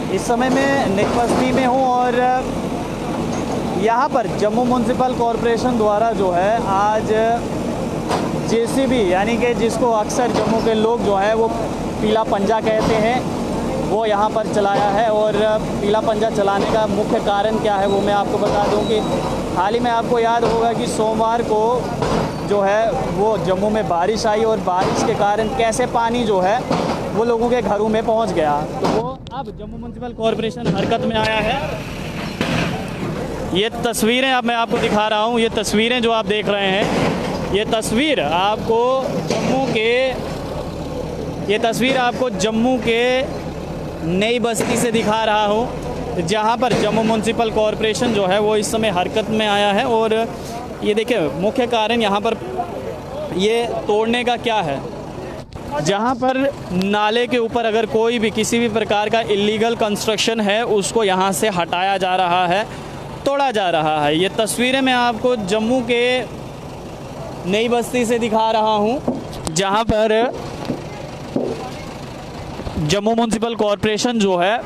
इस समय मैं नई बस्ती में हूँ और यहाँ पर जम्मू म्यूनसिपल कॉरपोरेशन द्वारा जो है आज जेसीबी यानी कि जिसको अक्सर जम्मू के लोग जो है वो पीला पंजा कहते हैं, वो यहाँ पर चलाया है। और पीला पंजा चलाने का मुख्य कारण क्या है वो मैं आपको बता दूँ कि हाल ही में आपको याद होगा कि सोमवार को जो है वो जम्मू में बारिश आई और बारिश के कारण कैसे पानी जो है वो लोगों के घरों में पहुंच गया। तो वो अब जम्मू म्यूनसिपल कॉरपोरेशन हरकत में आया है। ये तस्वीरें अब मैं आपको दिखा रहा हूँ, ये तस्वीरें जो आप देख रहे हैं, ये तस्वीर आपको जम्मू के नई बस्ती से दिखा रहा हूँ, जहाँ पर जम्मू म्यूनसिपल कॉरपोरेशन जो है वो इस समय हरकत में आया है। और ये देखिए मुख्य कारण यहाँ पर ये तोड़ने का क्या है, जहाँ पर नाले के ऊपर अगर कोई भी किसी भी प्रकार का इलीगल कंस्ट्रक्शन है उसको यहाँ से हटाया जा रहा है, तोड़ा जा रहा है। ये तस्वीरें मैं आपको जम्मू के नई बस्ती से दिखा रहा हूँ, जहाँ पर जम्मू म्यूनसिपल कॉरपोरेशन जो है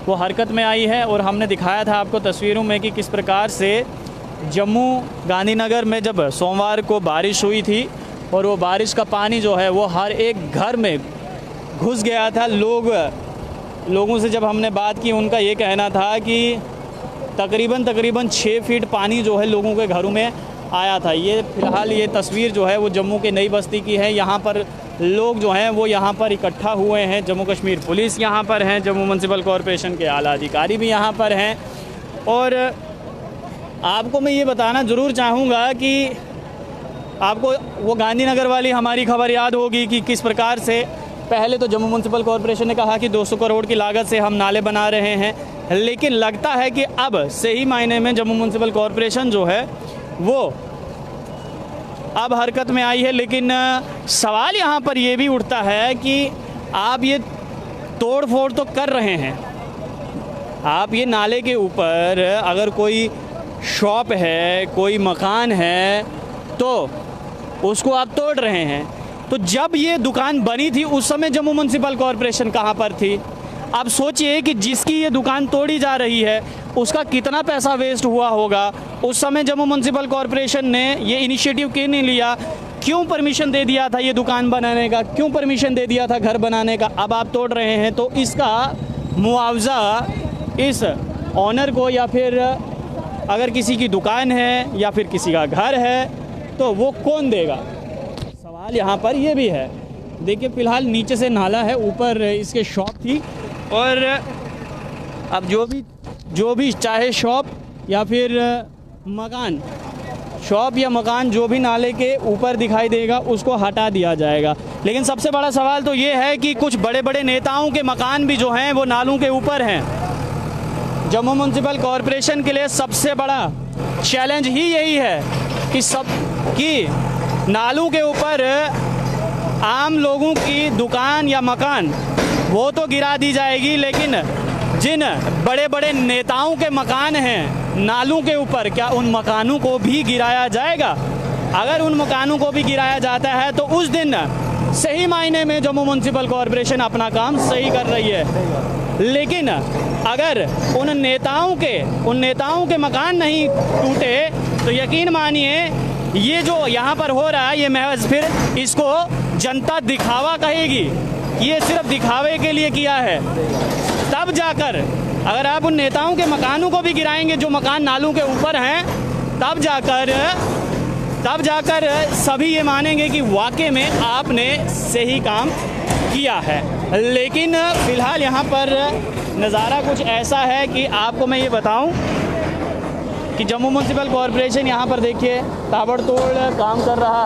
वो हरकत में आई है। और हमने दिखाया था आपको तस्वीरों में कि किस प्रकार से जम्मू गांधीनगर में जब सोमवार को बारिश हुई थी और वो बारिश का पानी जो है वो हर एक घर में घुस गया था। लोगों से जब हमने बात की, उनका ये कहना था कि तकरीबन 6 फीट पानी जो है लोगों के घरों में आया था। ये फ़िलहाल ये तस्वीर जो है वो जम्मू के नई बस्ती की है। यहाँ पर लोग जो हैं वो यहाँ पर इकट्ठा हुए हैं, जम्मू कश्मीर पुलिस यहाँ पर हैं, जम्मू म्यूनसिपल कॉरपोरेशन के आला अधिकारी भी यहाँ पर हैं। और आपको मैं ये बताना ज़रूर चाहूँगा कि आपको वो गांधीनगर वाली हमारी खबर याद होगी कि किस प्रकार से पहले तो जम्मू म्यूनसिपल कॉरपोरेशन ने कहा कि 200 करोड़ की लागत से हम नाले बना रहे हैं, लेकिन लगता है कि अब सही मायने में जम्मू म्यूनसिपल कॉरपोरेशन जो है वो अब हरकत में आई है। लेकिन सवाल यहाँ पर ये भी उठता है कि आप ये तोड़ फोड़ तो कर रहे हैं, आप ये नाले के ऊपर अगर कोई शॉप है, कोई मकान है तो उसको आप तोड़ रहे हैं। तो जब ये दुकान बनी थी उस समय जम्मू म्यूनसिपल कॉरपोरेशन कहाँ पर थी? अब सोचिए कि जिसकी ये दुकान तोड़ी जा रही है उसका कितना पैसा वेस्ट हुआ होगा। उस समय जम्मू म्यूनसिपल कॉरपोरेशन ने ये इनिशिएटिव क्यों नहीं लिया? क्यों परमिशन दे दिया था ये दुकान बनाने का? क्यों परमिशन दे दिया था घर बनाने का? अब आप तोड़ रहे हैं तो इसका मुआवजा इस ऑनर को, या फिर अगर किसी की दुकान है या फिर किसी का घर है तो वो कौन देगा? सवाल यहाँ पर ये भी है। देखिए फ़िलहाल नीचे से नाला है, ऊपर इसके शॉप थी और अब जो भी चाहे शॉप या फिर मकान, शॉप या मकान जो भी नाले के ऊपर दिखाई देगा उसको हटा दिया जाएगा। लेकिन सबसे बड़ा सवाल तो ये है कि कुछ बड़े बड़े नेताओं के मकान भी जो हैं वो नालों के ऊपर हैं। जम्मू म्यूनसिपल कॉरपोरेशन के लिए सबसे बड़ा चैलेंज ही यही है कि नालों के ऊपर आम लोगों की दुकान या मकान वो तो गिरा दी जाएगी, लेकिन जिन बड़े बड़े नेताओं के मकान हैं नालों के ऊपर, क्या उन मकानों को भी गिराया जाएगा? अगर उन मकानों को भी गिराया जाता है तो उस दिन सही मायने में जम्मू म्यूनसिपल कॉरपोरेशन अपना काम सही कर रही है। लेकिन अगर उन नेताओं के मकान नहीं टूटे तो यकीन मानिए ये जो यहाँ पर हो रहा है ये महज फिर इसको जनता दिखावा कहेगी, ये सिर्फ दिखावे के लिए किया है। तब जाकर अगर आप उन नेताओं के मकानों को भी गिराएंगे जो मकान नालों के ऊपर हैं, तब जाकर सभी ये मानेंगे कि वाकई में आपने सही काम किया है। लेकिन फ़िलहाल यहाँ पर नज़ारा कुछ ऐसा है कि आपको मैं ये बताऊं कि जम्मू म्यूनसिपल कॉरपोरेशन यहाँ पर देखिए ताबड़तोड़ काम कर रहा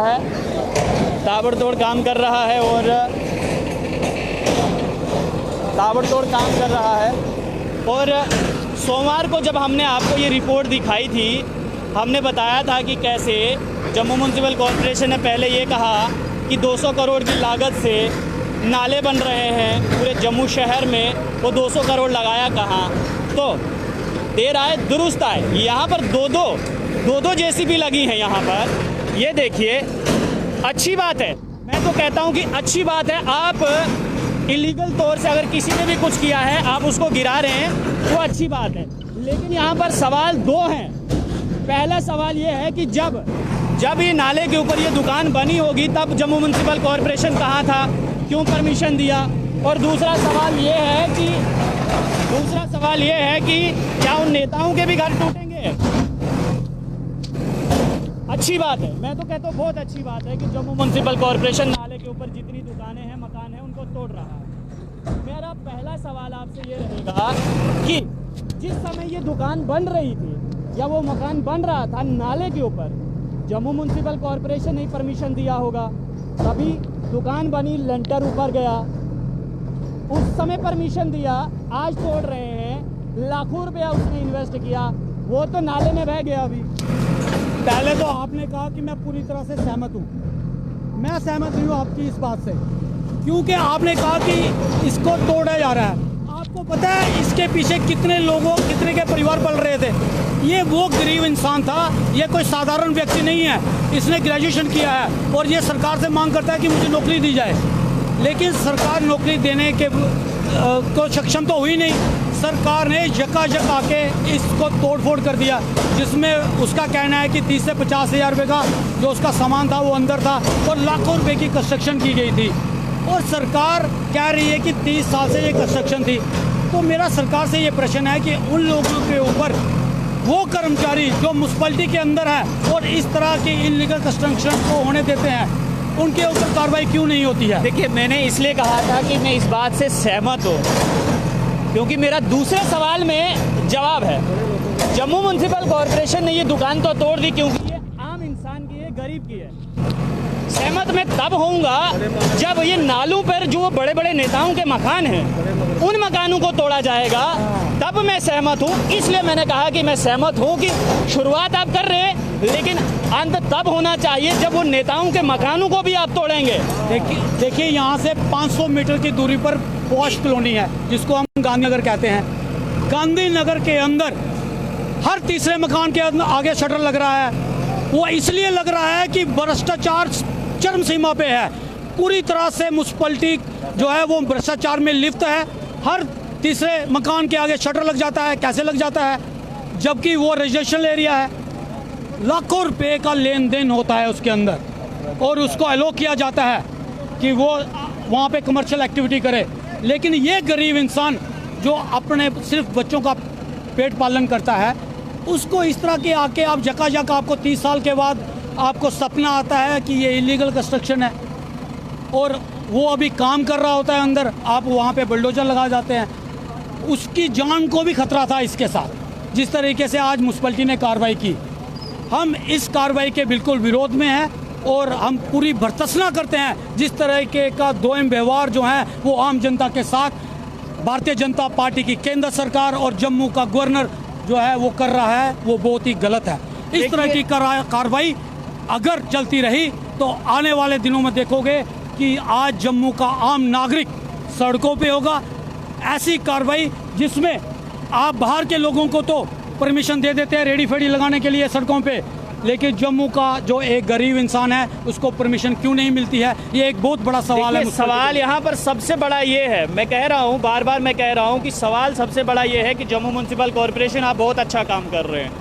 है। और सोमवार को जब हमने आपको ये रिपोर्ट दिखाई थी, हमने बताया था कि कैसे जम्मू म्यूनसिपल कॉरपोरेशन ने पहले ये कहा कि 200 करोड़ की लागत से नाले बन रहे हैं पूरे जम्मू शहर में, वो 200 करोड़ लगाया कहाँ? तो देर आए दुरुस्त आए, यहाँ पर दो जेसीबी लगी हैं यहाँ पर। ये देखिए अच्छी बात है, मैं तो कहता हूँ कि अच्छी बात है। आप इलीगल तौर से अगर किसी ने भी कुछ किया है, आप उसको गिरा रहे हैं, वो अच्छी बात है। लेकिन यहाँ पर सवाल दो हैं। पहला सवाल ये है कि जब ये नाले के ऊपर ये दुकान बनी होगी तब जम्मू म्यूनसिपल कॉरपोरेशन कहाँ था, क्यों परमिशन दिया? और दूसरा सवाल ये है कि क्या उन नेताओं के भी घर टूटेंगे? अच्छी बात है, मैं तो कहता हूँ बहुत अच्छी बात है कि जम्मू म्यूनसिपल कॉरपोरेशन नाले के ऊपर जितनी दुकानें हैं, मकान हैं, उनको तोड़ रहा है। मेरा पहला सवाल आपसे ये रहेगा कि जिस समय ये दुकान बन रही थी या वो मकान बन रहा था नाले के ऊपर, जम्मू म्यूनसिपल कॉरपोरेशन ने परमिशन दिया होगा, तभी दुकान बनी, लेंटर ऊपर गया, उस समय परमिशन दिया। आज तोड़ रहे हैं, लाखों रुपया उसने इन्वेस्ट किया, वो तो नाले में बह गया। अभी पहले तो आपने कहा कि मैं पूरी तरह से सहमत हूँ। मैं सहमत नहीं हूँ आपकी इस बात से, क्योंकि आपने कहा कि इसको तोड़ा जा रहा है। आपको पता है इसके पीछे कितने के परिवार पल रहे थे? ये वो गरीब इंसान था, ये कोई साधारण व्यक्ति नहीं है। इसने ग्रेजुएशन किया है और ये सरकार से मांग करता है कि मुझे नौकरी दी जाए, लेकिन सरकार नौकरी देने के को सक्षम तो हुई नहीं। सरकार ने जगह आके इसको तोड़-फोड़ कर दिया, जिसमें उसका कहना है कि 30 से 50 हज़ार रुपये का जो उसका सामान था वो अंदर था और लाखों रुपए की कंस्ट्रक्शन की गई थी। और सरकार कह रही है कि 30 साल से ये कंस्ट्रक्शन थी। तो मेरा सरकार से ये प्रश्न है कि उन लोगों के ऊपर, वो कर्मचारी जो म्युनिसिपैलिटी के अंदर है और इस तरह की इलीगल कंस्ट्रक्शन को होने देते हैं, उनके ऊपर कार्रवाई क्यों नहीं होती है? देखिए, मैंने इसलिए कहा था कि मैं इस बात से सहमत हूँ क्योंकि मेरा दूसरे सवाल में जवाब है। जम्मू म्यूनसिपल कॉरपोरेशन ने ये दुकान तो तोड़ दी क्योंकि ये आम इंसान की है, गरीब की है। सहमत मैं तब होऊंगा जब ये नालों पर जो बड़े बड़े नेताओं के मकान हैं, उन मकानों को तोड़ा जाएगा, तब मैं सहमत हूँ। इसलिए मैंने कहा कि मैं सहमत हूँ कि शुरुआत आप कर रहे हैं, लेकिन अंत तब होना चाहिए जब वो नेताओं के मकानों को भी आप तोड़ेंगे। देखिए यहाँ से 500 मीटर की दूरी पर पॉश कॉलोनी है, जिसको हम गांधीनगर कहते हैं। गांधीनगर के अंदर हर तीसरे मकान के आगे शटर लग रहा है। वो इसलिए लग रहा है कि भ्रष्टाचार चरम सीमा पे है। पूरी तरह से म्युनिसिपैलिटी जो है वो भ्रष्टाचार में लिप्त है। हर तीसरे मकान के आगे शटर लग जाता है। कैसे लग जाता है? जबकि वो रेजिडेंशियल एरिया है, लाखों रुपए का लेन देन होता है उसके अंदर, और उसको अलो किया जाता है कि वो वहाँ पे कमर्शियल एक्टिविटी करे। लेकिन ये गरीब इंसान जो अपने सिर्फ बच्चों का पेट पालन करता है, उसको इस तरह के आके आप जगह आपको 30 साल के बाद आपको सपना आता है कि ये इलीगल कंस्ट्रक्शन है और वो अभी काम कर रहा होता है अंदर, आप वहाँ पे बुलडोजर लगा जाते हैं। उसकी जान को भी खतरा था इसके साथ। जिस तरीके से आज म्युनिसिपैलिटी ने कार्रवाई की, हम इस कार्रवाई के बिल्कुल विरोध में हैं और हम पूरी भर्त्सना करते हैं जिस तरह के का दोयम व्यवहार जो है वो आम जनता के साथ भारतीय जनता पार्टी की केंद्र सरकार और जम्मू का गवर्नर जो है वो कर रहा है, वो बहुत ही गलत है। इस तरह की कार्रवाई अगर चलती रही तो आने वाले दिनों में देखोगे कि आज जम्मू का आम नागरिक सड़कों पे होगा। ऐसी कार्रवाई जिसमें आप बाहर के लोगों को तो परमिशन दे देते हैं रेडी फेडी लगाने के लिए सड़कों पे, लेकिन जम्मू का जो एक गरीब इंसान है उसको परमिशन क्यों नहीं मिलती है? ये एक बहुत बड़ा सवाल है। सवाल यहाँ पर सबसे बड़ा ये है, मैं कह रहा हूँ, बार बार मैं कह रहा हूँ कि सवाल सबसे बड़ा ये है कि जम्मू म्यूनसिपल कॉरपोरेशन आप बहुत अच्छा काम कर रहे हैं।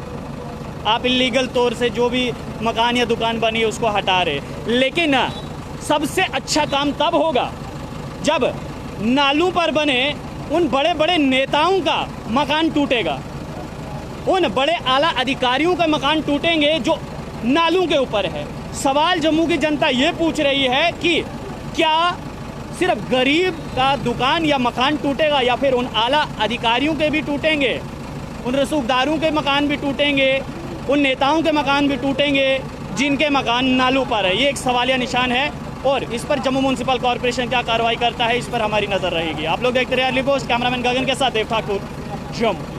आप इलीगल तौर से जो भी मकान या दुकान बनी है उसको हटा रहे, लेकिन सबसे अच्छा काम तब होगा जब नालों पर बने उन बड़े बड़े नेताओं का मकान टूटेगा, उन बड़े आला अधिकारियों का मकान टूटेंगे जो नालों के ऊपर है। सवाल जम्मू की जनता ये पूछ रही है कि क्या सिर्फ गरीब का दुकान या मकान टूटेगा या फिर उन आला अधिकारियों के भी टूटेंगे, उन रसूखदारों के मकान भी टूटेंगे, उन नेताओं के मकान भी टूटेंगे जिनके मकान नालों पर है। ये एक सवालिया निशान है और इस पर जम्मू म्यूनसिपल कॉरपोरेशन क्या कार्रवाई करता है, इस पर हमारी नज़र रहेगी। आप लोग देखते रहिए अर्ली पोस्ट। कैमरामैन गगन के साथ देव ठाकुर, जम्मू।